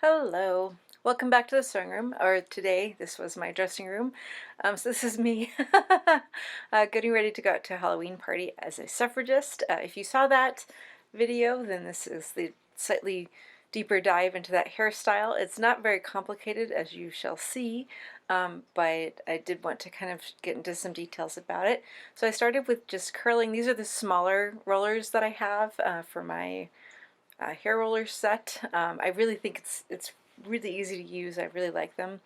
Hello. Welcome back to the sewing room, or today this was my dressing room. So this is me getting ready to go out to a Halloween party as a suffragist. If you saw that video, then this is the slightly deeper dive into that hairstyle. It's not very complicated, as you shall see, but I did want to kind of get into some details about it. So I started with just curling. These are the smaller rollers that I have for my hair roller set. I really think it's really easy to use. I really like them.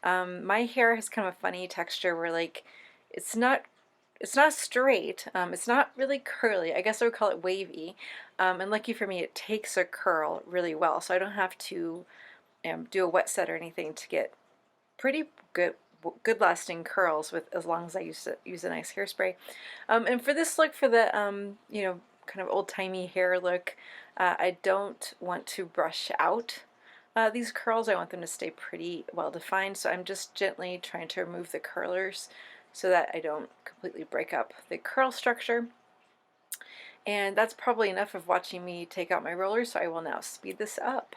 My hair has kind of a funny texture where like it's not it's not straight. It's not really curly. I guess I would call it wavy. And lucky for me, it takes a curl really well, so I don't have to do a wet set or anything to get pretty good lasting curls with as long as I use a nice hairspray. And for this look, for the kind of old-timey hair look, I don't want to brush out these curls. I want them to stay pretty well defined, so I'm just gently trying to remove the curlers so that I don't completely break up the curl structure. And that's probably enough of watching me take out my rollers, so I will now speed this up.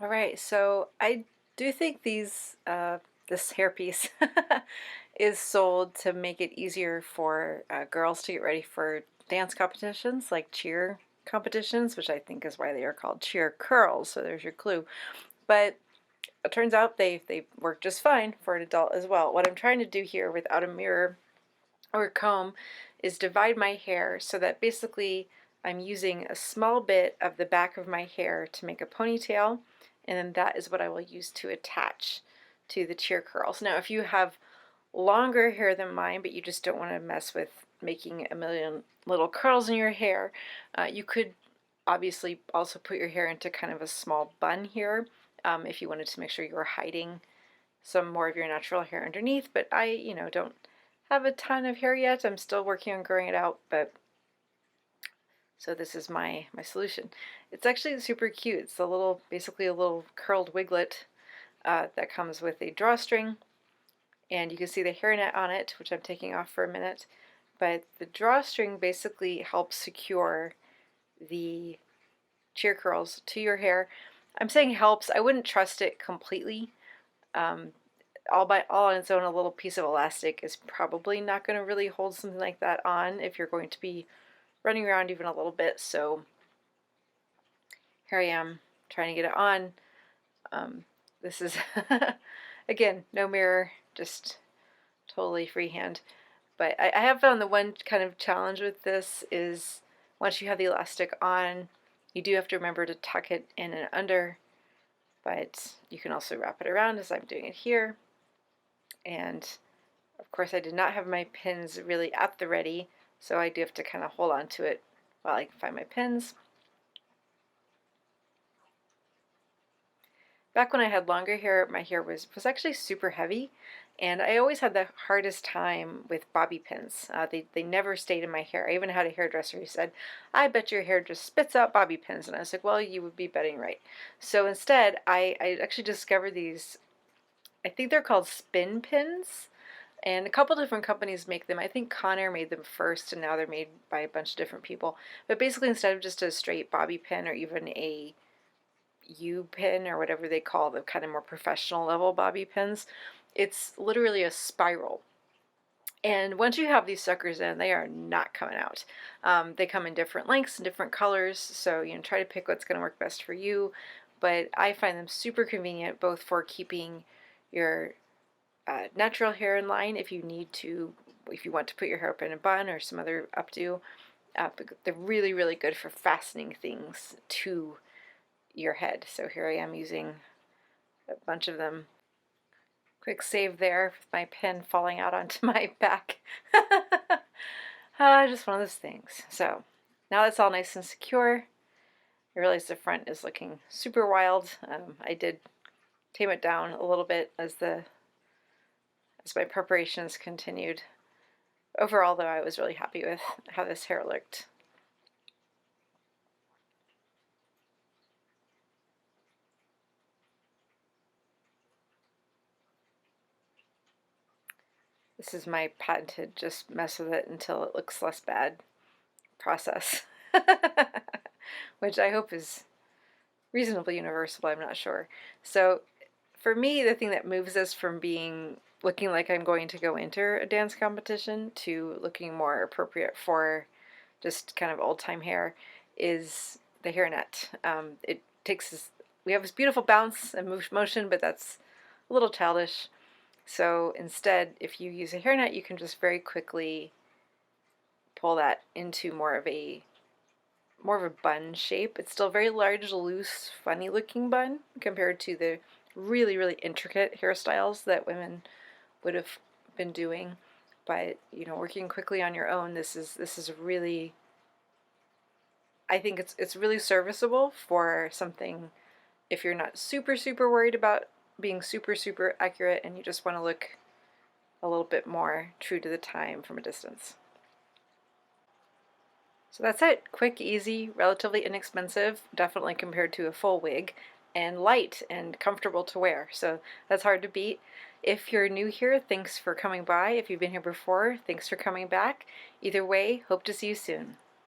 All right, so I do think this hairpiece is sold to make it easier for girls to get ready for dance competitions, like cheer competitions, which I think is why they are called cheer curls. So there's your clue. But it turns out they work just fine for an adult as well. What I'm trying to do here without a mirror or a comb is divide my hair so that basically I'm using a small bit of the back of my hair to make a ponytail, and then that is what I will use to attach to the cheer curls. Now, if you have longer hair than mine, but you just don't want to mess with making a million little curls in your hair, you could obviously also put your hair into kind of a small bun here if you wanted to make sure you were hiding some more of your natural hair underneath. But I, don't have a ton of hair yet. I'm still working on growing it out, but so this is my solution. It's actually super cute. It's basically a little curled wiglet that comes with a drawstring, and you can see the hairnet on it, which I'm taking off for a minute. But the drawstring basically helps secure the cheer curls to your hair. I'm saying helps. I wouldn't trust it completely. All on its own, a little piece of elastic is probably not going to really hold something like that on if you're going to be running around even a little bit. So here I am trying to get it on. This is again, no mirror, just totally freehand. But I have found the one kind of challenge with this is once you have the elastic on, you do have to remember to tuck it in and under, but you can also wrap it around as I'm doing it here. And of course I did not have my pins really at the ready, so I do have to kind of hold on to it while I can find my pins. Back when I had longer hair, my hair was actually super heavy, and I always had the hardest time with bobby pins. They never stayed in my hair. I even had a hairdresser who said, "I bet your hair just spits out bobby pins." And I was like, well, you would be betting right. So instead, I actually discovered these, I think they're called spin pins. And a couple different companies make them. I think Conair made them first, and now they're made by a bunch of different people. But basically, instead of just a straight bobby pin or even a U pin or whatever they call the kind of more professional level bobby pins, it's literally a spiral. And once you have these suckers in, they are not coming out. They come in different lengths and different colors, so try to pick what's going to work best for you. But I find them super convenient, both for keeping your natural hair in line if you want to put your hair up in a bun or some other updo. They're really, really good for fastening things to your head. So here I am using a bunch of them. Quick save there with my pen falling out onto my back. Just one of those things. So now that's all nice and secure. I realize the front is looking super wild. I did tame it down a little bit as my preparations continued. Overall, though, I was really happy with how this hair looked. This is my patented just mess with it until it looks less bad process, which I hope is reasonably universal, I'm not sure. So for me, the thing that moves us from looking like I'm going to go enter a dance competition to looking more appropriate for just kind of old-time hair is the hairnet. It takes this, we have this beautiful bounce and motion, but that's a little childish. So instead, if you use a hairnet, you can just very quickly pull that into more of a bun shape. It's still very large, loose, funny looking bun compared to the really, really intricate hairstyles that women would have been doing. But you know, working quickly on your own, this is really, I think it's really serviceable for something if you're not super, super worried about being super, super accurate and you just want to look a little bit more true to the time from a distance. So that's it. Quick, easy, relatively inexpensive, definitely compared to a full wig, and light and comfortable to wear. So that's hard to beat. If you're new here, thanks for coming by. If you've been here before, thanks for coming back. Either way, hope to see you soon.